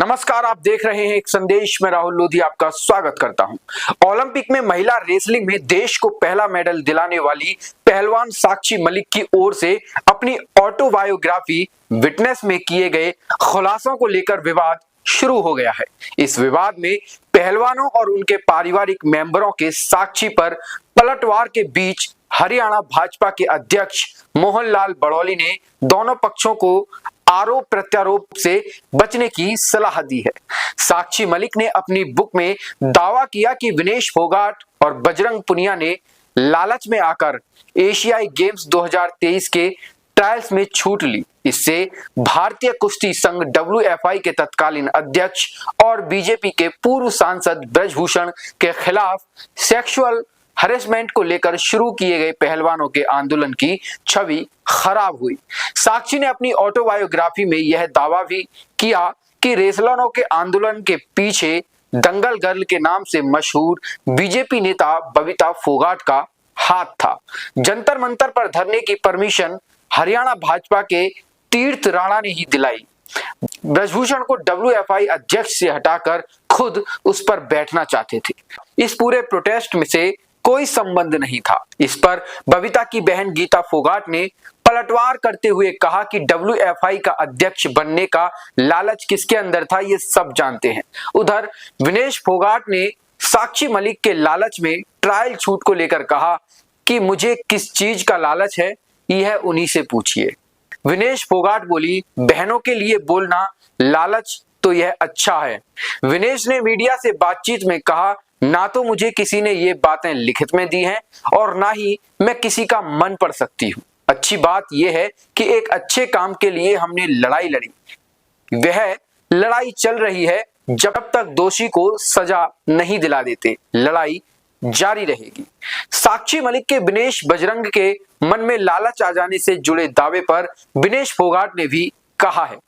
नमस्कार, आप देख रहे हैं एक संदेश में राहुल लोधी आपका स्वागत करता हूं। ओलंपिक में महिला रेसलिंग में देश को पहला मेडल दिलाने वाली पहलवान साक्षी मलिक की ओर से अपनी ऑटोबायोग्राफी विटनेस में किए गए खुलासों को लेकर विवाद शुरू हो गया है। इस विवाद में पहलवानों और उनके पारिवारिक मेंबरों के साक्षी पर पलटवार के बीच हरियाणा भाजपा के अध्यक्ष मोहनलाल बड़ौली ने दोनों पक्षों को आरोप प्रत्यारोप से बचने की सलाह दी है। साक्षी मलिक ने अपनी बुक में दावा किया कि विनेश फोगाट और बजरंग पुनिया ने लालच में आकर एशियाई गेम्स 2023 के ट्रायल्स में छूट ली। इससे भारतीय कुश्ती संघ WFI के तत्कालीन अध्यक्ष और बीजेपी के पूर्व सांसद ब्रजभूषण के खिलाफ सेक्सुअल हरेसमेंट को लेकर शुरू किए गए पहलवानों के आंदोलन की छवि खराब हुई। साक्षी ने अपनी ऑटोबायोग्राफी में यह दावा भी किया कि रेसलरों के आंदोलन के पीछे दंगल गर्ल के नाम से मशहूर बीजेपी नेता बबीता फोगाट का हाथ था। जंतर मंतर पर धरने की परमिशन हरियाणा भाजपा के तीर्थ राणा ने ही दिलाई। ब्रजभूषण को WFI अध्यक्ष से हटाकर खुद उस पर बैठना चाहते थे। इस पूरे प्रोटेस्ट में से कोई संबंध नहीं था। इस पर बबीता की बहन गीता फोगाट ने पलटवार करते हुए कहा कि WFI का अध्यक्ष बनने का लालच किसके अंदर था ये सब जानते हैं। उधर विनेश फोगाट ने साक्षी मलिक के लालच में ट्रायल छूट को लेकर कहा कि मुझे किस चीज का लालच है यह उन्हीं से पूछिए। विनेश फोगाट बोली, बहनों के लिए बोलना लालच तो यह अच्छा है। विनेश ने मीडिया से बातचीत में कहा, ना तो मुझे किसी ने ये बातें लिखित में दी हैं और ना ही मैं किसी का मन पढ़ सकती हूँ। अच्छी बात यह है कि एक अच्छे काम के लिए हमने लड़ाई लड़ी। वह लड़ाई चल रही है जब तक दोषी को सजा नहीं दिला देते, लड़ाई जारी रहेगी। साक्षी मलिक के विनेश बजरंग के मन में लालच आ जाने से जुड़े दावे पर विनेश फोगाट ने भी कहा है,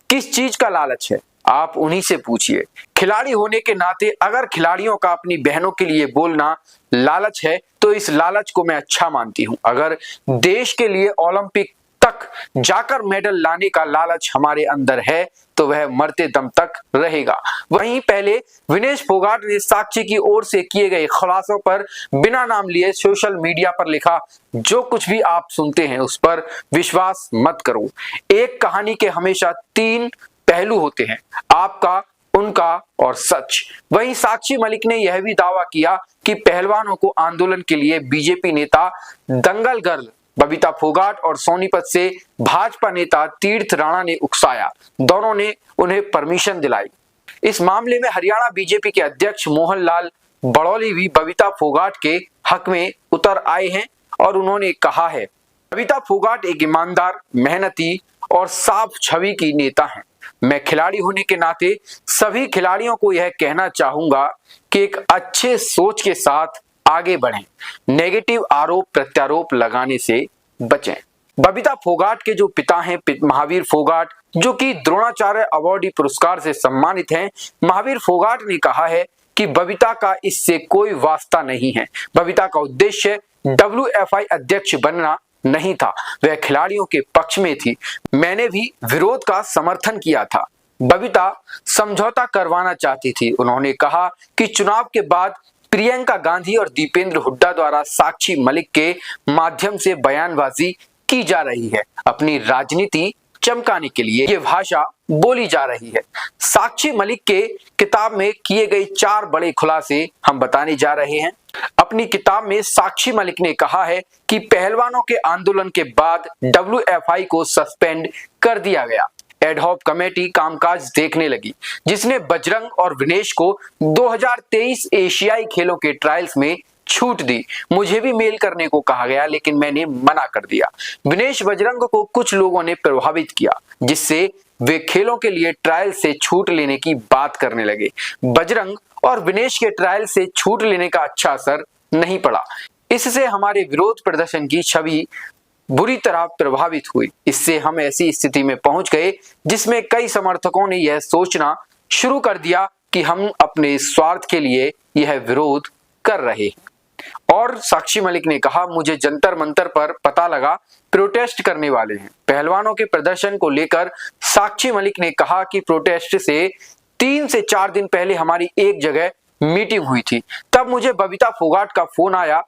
किस चीज का लालच है आप उन्हीं से पूछिए। खिलाड़ी होने के नाते अगर खिलाड़ियों का अपनी बहनों के लिए बोलना लालच है तो इस लालच को मैं अच्छा मानती हूं। अगर देश के लिए ओलंपिक तक जाकर मेडल लाने का लालच हमारे अंदर है तो वह मरते दम तक रहेगा। वहीं पहले विनेश फोगाट ने साक्षी की ओर से किए गए खुलासों पर बिना नाम लिए सोशल मीडिया पर लिखा, जो कुछ भी आप सुनते हैं उस पर विश्वास मत करो। एक कहानी के हमेशा 3 पहलू होते हैं, आपका, उनका और सच। वहीं साक्षी मलिक ने यह भी दावा किया कि पहलवानों को आंदोलन के लिए बीजेपी नेता दंगल गर्ल बबीता फोगाट और सोनीपत से भाजपा नेता तीर्थ राणा ने उकसाया। दोनों ने उन्हें परमिशन दिलाई। इस मामले में हरियाणा बीजेपी के अध्यक्ष मोहनलाल बड़ौली भी बबीता फोगाट के हक में उतर आए हैं और उन्होंने कहा है, बबीता फोगाट एक ईमानदार, मेहनती और साफ छवि की नेता हैं। मैं खिलाड़ी होने के नाते सभी खिलाड़ियों को यह कहना चाहूंगा कि एक अच्छे सोच के साथ आगे बढ़ें, नेगेटिव आरोप प्रत्यारोप लगाने से बचें। बबीता फोगाट के जो पिता हैं महावीर फोगाट, जो कि द्रोणाचार्य अवार्डी पुरस्कार से सम्मानित हैं, महावीर फोगाट ने कहा है कि बबीता का इससे कोई वास्ता नहीं है। बबीता का उद्देश्य WFI अध्यक्ष बनना नहीं था, वह खिलाड़ियों के पक्ष में थी। मैंने भी विरोध का समर्थन किया था। बबीता समझौता करवाना चाहती थी। उन्होंने कहा कि चुनाव के बाद प्रियंका गांधी और दीपेंद्र हुड्डा द्वारा साक्षी मलिक के माध्यम से बयानबाजी की जा रही है, अपनी राजनीति चमकाने के लिए ये भाषा बोली जा रही है। साक्षी मलिक के किताब में किए गए 4 बड़े खुलासे हम बताने जा रहे हैं। अपनी किताब में साक्षी मलिक ने कहा है कि पहलवानों के आंदोलन के बाद WFI को सस्पेंड कर दिया गया। एडहॉक कमेटी कामकाज देखने लगी, जिसने बजरंग और विनेश को 2023 एशियाई खेलों के ट्रायल्स में छूट दी। मुझे भी मेल करने को कहा गया लेकिन मैंने मना कर दिया। विनेश बजरंग को कुछ लोगों ने प्रभावित किया, जिससे वे खेलों के लिए ट्रायल से छूट लेने की बात करने लगे। बजरंग और विनेश के ट्रायल से छूट लेने का अच्छा असर नहीं पड़ा। इससे हमारे विरोध प्रदर्शन की छवि बुरी तरह प्रभावित हुई। इससे हम ऐसी स्थिति में पहुंच गए जिसमें कई समर्थकों ने यह सोचना शुरू कर दिया कि हम अपने स्वार्थ के लिए यह विरोध कर रहे हैं। और साक्षी मलिक ने कहा, मुझे जंतर मंतर पर पता लगा प्रोटेस्ट करने वाले हैं। पहलवानों के प्रदर्शन को लेकर साक्षी मलिक ने कहा कि प्रोटेस्ट से 3 से 4 दिन पहले हमारी एक जगह मीटिंग हुई थी। तब मुझे बबीता फोगाट का फोन आया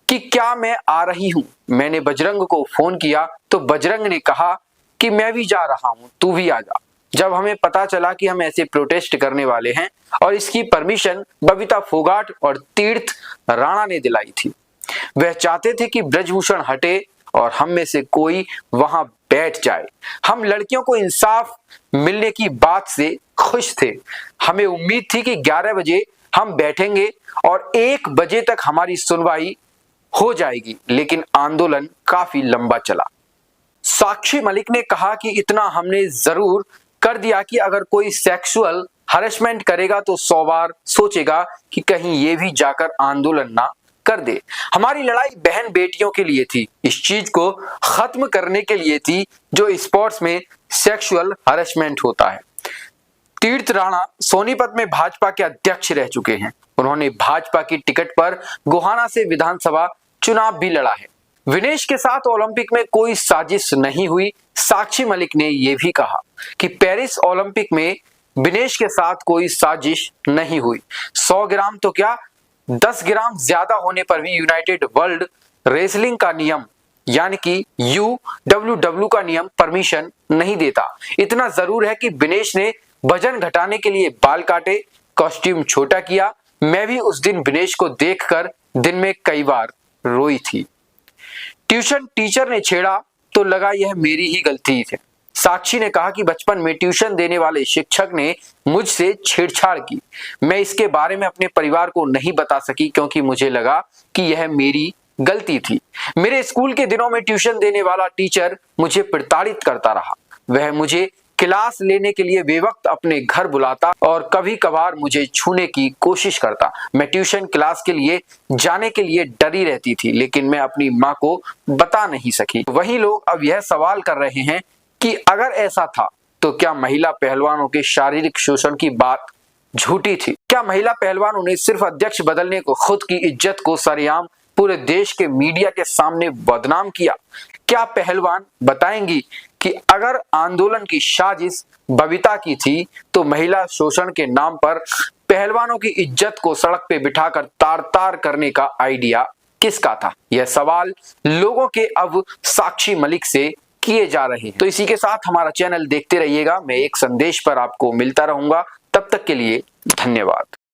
कि क्या मैं आ रही हूं। मैंने बजरंग को फोन किया तो बजरंग ने कहा कि मैं भी जा रहा हूं, तू भी आ जा। जब हमें पता चला कि हम ऐसे प्रोटेस्ट करने वाले हैं और इसकी परमिशन बबीता फोगाट और तीर्थ राणा ने दिलाई थी। वह चाहते थे कि ब्रजभूषण हटे और हम में से कोई वहां बैठ जाए। हम लड़कियों को इंसाफ मिलने की बात से खुश थे। हमें उम्मीद थी कि 11 बजे हम बैठेंगे और 1 बजे तक हमारी सुनवाई हो जाएगी, लेकिन आंदोलन काफी लंबा चला। साक्षी मलिक ने कहा कि इतना हमने जरूर कर दिया कि अगर कोई सेक्सुअल हरेसमेंट करेगा तो 100 बार सोचेगा कि कहीं ये भी जाकर आंदोलन ना कर दे। हमारी लड़ाई बहन बेटियों के लिए थी, इस चीज को खत्म करने के लिए थी जो स्पोर्ट्स में सेक्सुअल हरेसमेंट होता है। तीर्थ राणा सोनीपत में भाजपा के अध्यक्ष रह चुके हैं। उन्होंने भाजपा की टिकट पर गोहाना से विधानसभा चुनाव भी लड़ा है। विनेश के साथ ओलंपिक में कोई साजिश नहीं हुई। साक्षी मलिक ने यह भी कहा कि पेरिस ओलंपिक में विनेश के साथ कोई साजिश नहीं हुई। 100 ग्राम तो क्या 10 ग्राम ज्यादा होने पर भी यूनाइटेड वर्ल्ड रेसलिंग का नियम यानी कि UWW का नियम परमिशन नहीं देता। इतना जरूर है कि विनेश ने वजन घटाने के लिए बाल काटे, कॉस्ट्यूम छोटा किया। मैं भी उस दिन विनेश को देखकर दिन में कई बार रोई थी। ट्यूशन टीचर ने छेड़ा तो लगा यह मेरी ही गलती है। साक्षी ने कहा कि बचपन में ट्यूशन देने वाले शिक्षक ने मुझसे छेड़छाड़ की। मैं इसके बारे में अपने परिवार को नहीं बता सकी क्योंकि मुझे लगा कि यह मेरी गलती थी। मेरे स्कूल के दिनों में ट्यूशन देने वाला टीचर मुझे प्रताड़ित करता रहा। वह मुझे क्लास लेने के लिए बेवक्त अपने घर बुलाता और कभी कभार मुझे छूने की कोशिश करता। मैं ट्यूशन क्लास के लिए जाने के लिए डरी रहती थी, लेकिन मैं अपनी माँ को बता नहीं सकी। वही लोग अब यह सवाल कर रहे हैं कि अगर ऐसा था तो क्या महिला पहलवानों के शारीरिक शोषण की बात झूठी थी? क्या महिला पहलवानों ने सिर्फ अध्यक्ष बदलने को खुद की इज्जत को सरेआम पूरे देश के मीडिया के सामने बदनाम किया? क्या पहलवान बताएंगी कि अगर आंदोलन की साजिश बबीता की थी तो महिला शोषण के नाम पर पहलवानों की इज्जत को सड़क पे बिठाकर तार तार करने का आइडिया किसका था? यह सवाल लोगों के अब साक्षी मलिक से किए जा रहे हैं। तो इसी के साथ हमारा चैनल देखते रहिएगा। मैं एक संदेश पर आपको मिलता रहूंगा। तब तक के लिए धन्यवाद।